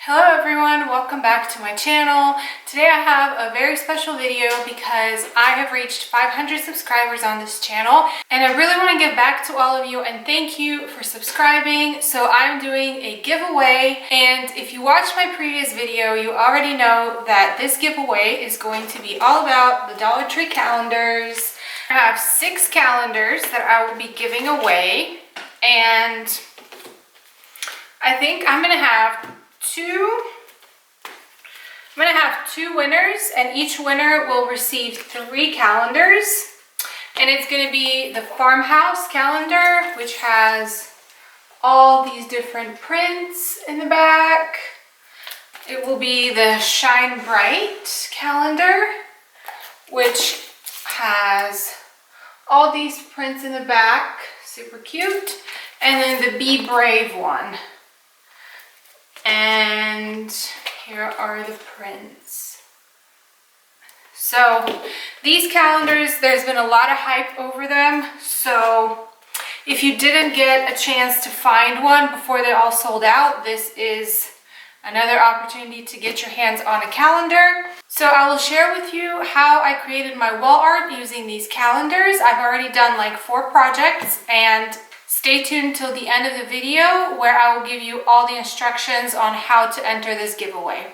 Hello everyone, welcome back to my channel. Today I have a very special video because I have reached 500 subscribers on this channel and I really want to give back to all of you and thank you for subscribing. So I'm doing a giveaway, and if you watched my previous video, you already know that this giveaway is going to be all about the Dollar Tree calendars. I have 6 calendars that I will be giving away, and I think I'm gonna have two winners, and each winner will receive 3 calendars. And it's going to be the farmhouse calendar, which has all these different prints in the back. It will be the Shine Bright calendar, which has all these prints in the back, super cute. And then the Be Brave one. And here are the prints. So these calendars, there's been a lot of hype over them. So if you didn't get a chance to find one before they all sold out, this is another opportunity to get your hands on a calendar. So I will share with you how I created my wall art using these calendars. I've already done like 4 projects, and stay tuned till the end of the video where I will give you all the instructions on how to enter this giveaway.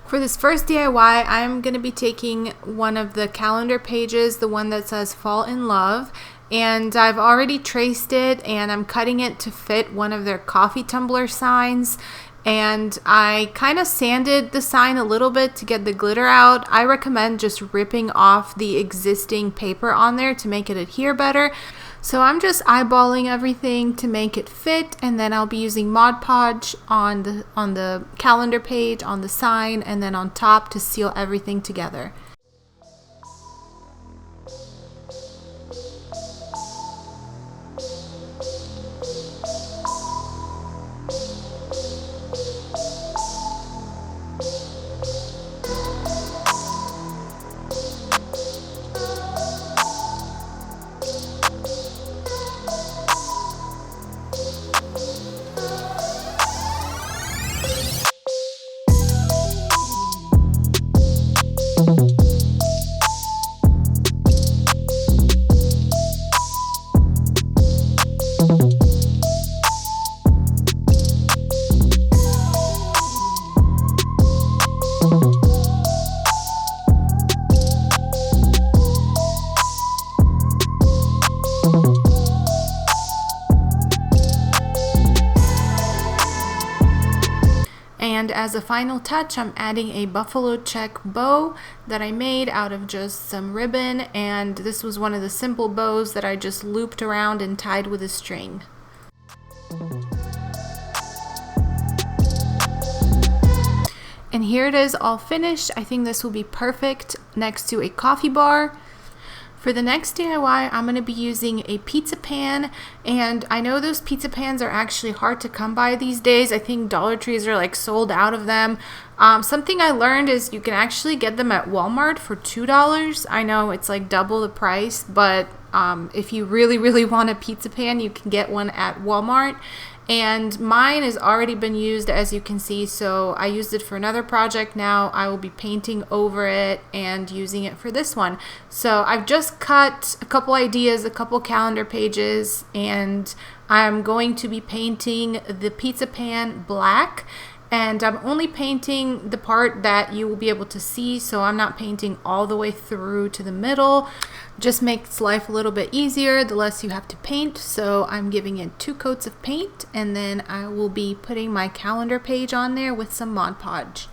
For this first DIY, I'm going to be taking one of the calendar pages, the one that says Fall in Love, and I've already traced it and I'm cutting it to fit one of their coffee tumbler signs. And I kind of sanded the sign a little bit to get the glitter out. I recommend just ripping off the existing paper on there to make it adhere better. So I'm just eyeballing everything to make it fit, and then I'll be using Mod Podge on the calendar page, on the sign, and then on top to seal everything together. And as a final touch, I'm adding a buffalo check bow that I made out of just some ribbon, and this was one of the simple bows that I just looped around and tied with a string. And here it is all finished. I think this will be perfect next to a coffee bar. For the next DIY, I'm going to be using a pizza pan, and I know those pizza pans are actually hard to come by these days. I think Dollar Trees are like sold out of them. Something I learned is you can actually get them at Walmart for $2. I know it's like double the price, but if you really want a pizza pan, you can get one at Walmart. And mine has already been used, as you can see, so I used it for another project. Now I will be painting over it and using it for this one. So I've just cut a couple ideas, a couple calendar pages, and I'm going to be painting the pizza pan black. And I'm only painting the part that you will be able to see, so I'm not painting all the way through to the middle. Just makes life a little bit easier the less you have to paint. So I'm giving it 2 coats of paint, and then I will be putting my calendar page on there with some Mod Podge.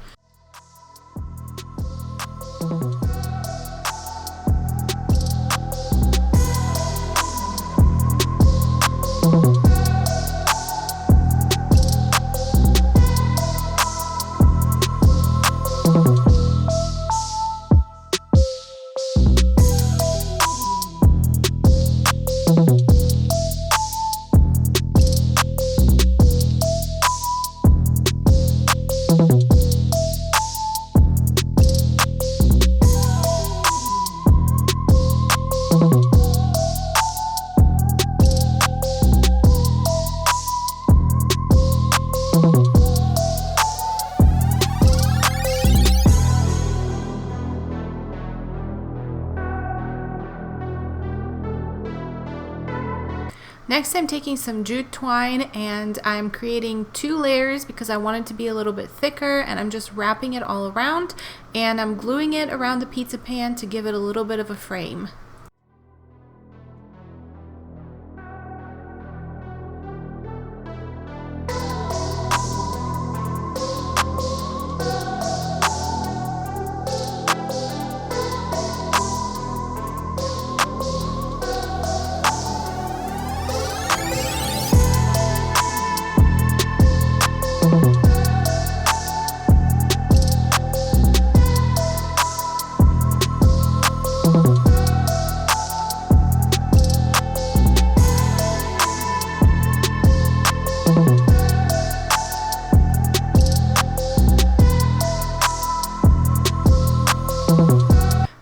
Next, I'm taking some jute twine and I'm creating 2 layers because I want it to be a little bit thicker, and I'm just wrapping it all around and I'm gluing it around the pizza pan to give it a little bit of a frame.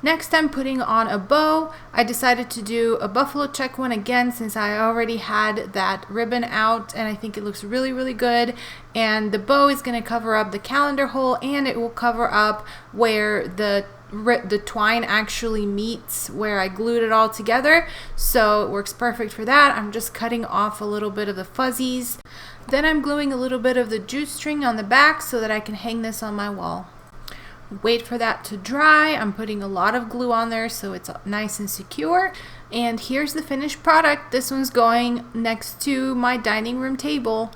Next, I'm putting on a bow. I decided to do a buffalo check one again since I already had that ribbon out, and I think it looks really good. And the bow is going to cover up the calendar hole, and it will cover up where the twine actually meets where I glued it all together, so it works perfect for that. I'm just cutting off a little bit of the fuzzies. Then I'm gluing a little bit of the jute string on the back so that I can hang this on my wall. Wait for that to dry. I'm putting a lot of glue on there so it's nice and secure. And here's the finished product. This one's going next to my dining room table.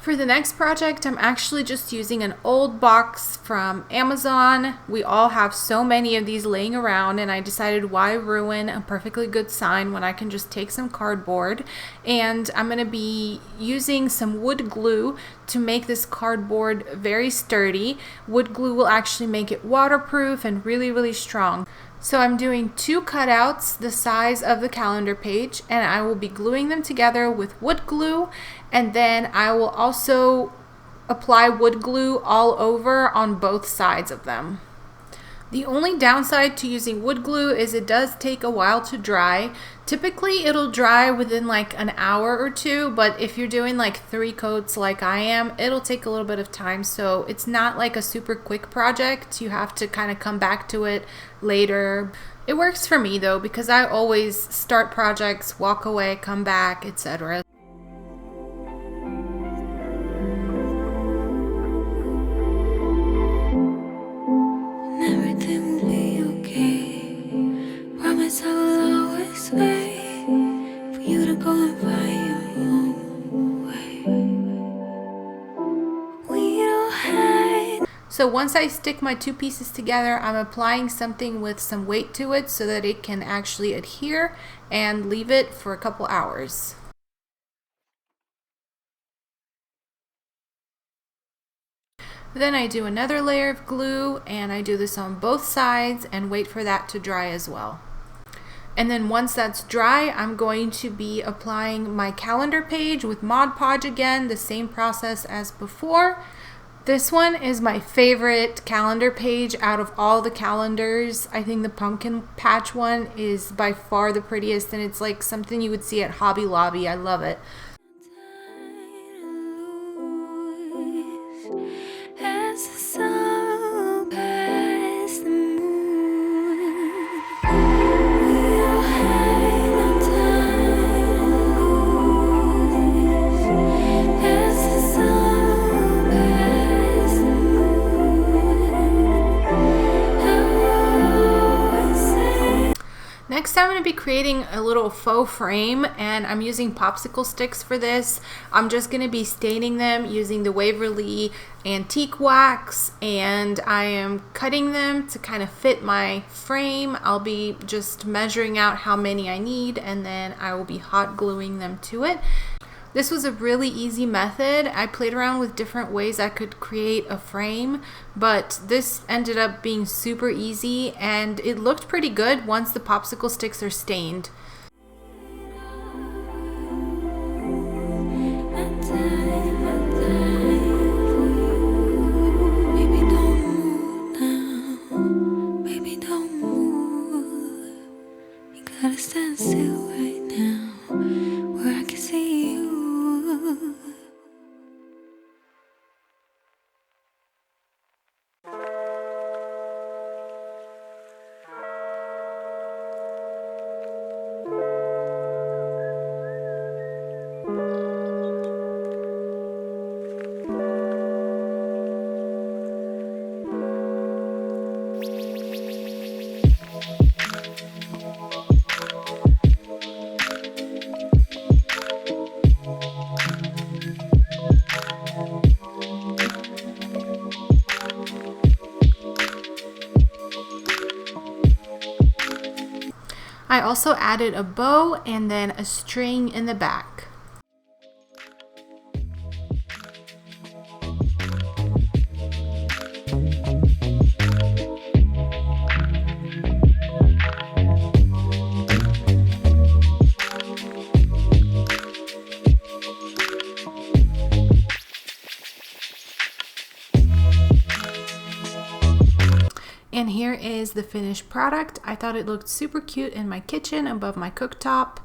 For the next project, I'm actually just using an old box from Amazon. We all have so many of these laying around, and I decided why ruin a perfectly good sign when I can just take some cardboard. And I'm going to be using some wood glue to make this cardboard very sturdy. Wood glue will actually make it waterproof and really strong. So I'm doing 2 cutouts the size of the calendar page, and I will be gluing them together with wood glue, and then I will also apply wood glue all over on both sides of them. The only downside to using wood glue is it does take a while to dry. Typically it'll dry within like an hour or 2, but if you're doing like 3 coats like I am, it'll take a little bit of time. So it's not like a super quick project. You have to kind of come back to it later. It works for me though, because I always start projects, walk away, come back, etc. So once I stick my 2 pieces together, I'm applying something with some weight to it so that it can actually adhere, and leave it for a couple hours. Then I do another layer of glue, and I do this on both sides and wait for that to dry as well. And then once that's dry, I'm going to be applying my calendar page with Mod Podge again, the same process as before. This one is my favorite calendar page out of all the calendars. I think the pumpkin patch one is by far the prettiest, and it's like something you would see at Hobby Lobby. I love it. Next, I'm going to be creating a little faux frame, and I'm using popsicle sticks for this. I'm just going to be staining them using the Waverly antique wax, and I am cutting them to kind of fit my frame. I'll be just measuring out how many I need, and then I will be hot gluing them to it. This was a really easy method. I played around with different ways I could create a frame, but this ended up being super easy, and it looked pretty good once the popsicle sticks are stained. I also added a bow and then a string in the back. And here is the finished product. I thought it looked super cute in my kitchen above my cooktop.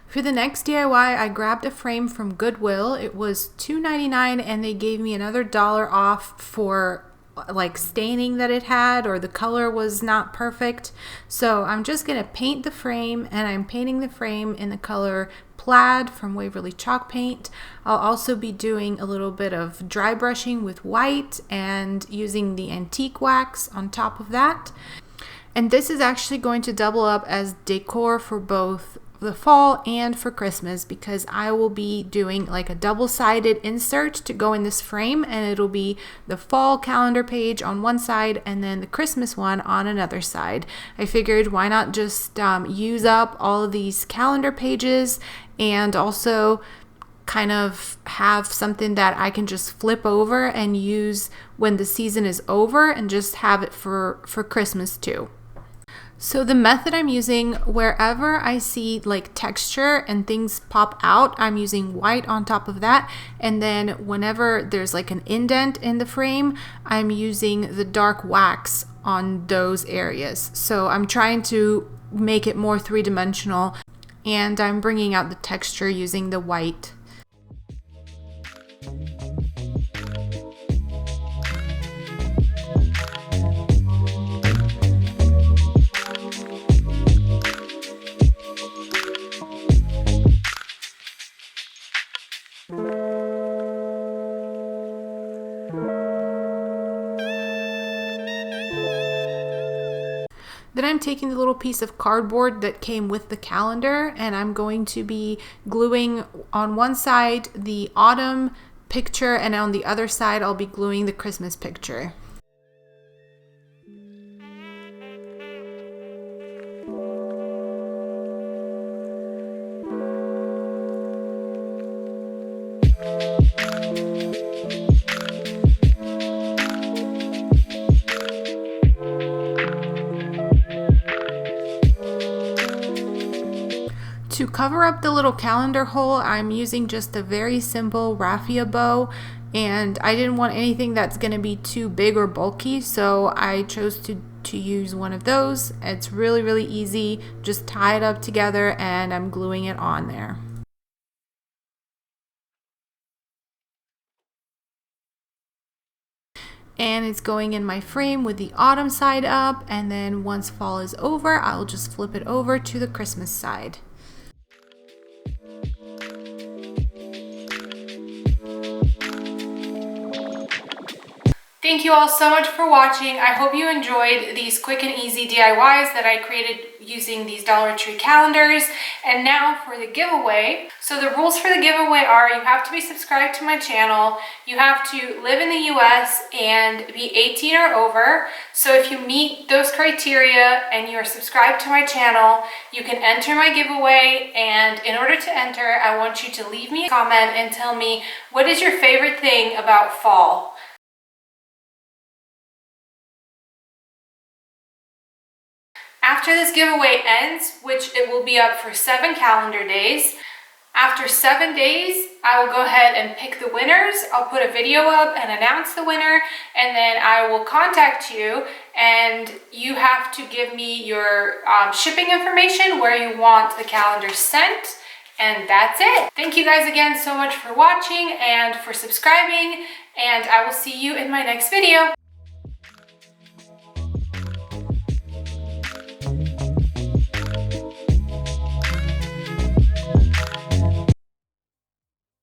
For the next DIY, I grabbed a frame from Goodwill. It was $2.99 and they gave me another $1 off for like staining that it had, or the color was not perfect. So I'm just gonna paint the frame, and I'm painting the frame in the color Plaid from Waverly Chalk Paint. I'll also be doing a little bit of dry brushing with white and using the antique wax on top of that. And this is actually going to double up as decor for both the fall and for Christmas, because I will be doing like a double-sided insert to go in this frame, and it'll be the fall calendar page on one side and then the Christmas one on another side. I figured why not just use up all of these calendar pages and also kind of have something that I can just flip over and use when the season is over, and just have it for Christmas too. So the method I'm using, wherever I see like texture and things pop out, I'm using white on top of that. And then whenever there's like an indent in the frame, I'm using the dark wax on those areas. So I'm trying to make it more three-dimensional, and I'm bringing out the texture using the white. Then I'm taking the little piece of cardboard that came with the calendar, and I'm going to be gluing on one side the autumn picture, and on the other side I'll be gluing the Christmas picture. To cover up the little calendar hole, I'm using just a very simple raffia bow, and I didn't want anything that's going to be too big or bulky, so I chose to use one of those. It's really easy. Just tie it up together and I'm gluing it on there. And it's going in my frame with the autumn side up, and then once fall is over, I'll just flip it over to the Christmas side. Thank you all so much for watching. I hope you enjoyed these quick and easy DIYs that I created using these Dollar Tree calendars. And now for the giveaway. So the rules for the giveaway are: you have to be subscribed to my channel, you have to live in the US and be 18 or over. So if you meet those criteria and you're subscribed to my channel, you can enter my giveaway. And in order to enter, I want you to leave me a comment and tell me, what is your favorite thing about fall? After this giveaway ends, which it will be up for 7 calendar days, after 7 days, I will go ahead and pick the winners. I'll put a video up and announce the winner, and then I will contact you, and you have to give me your shipping information, where you want the calendar sent, and that's it. Thank you guys again so much for watching and for subscribing, and I will see you in my next video.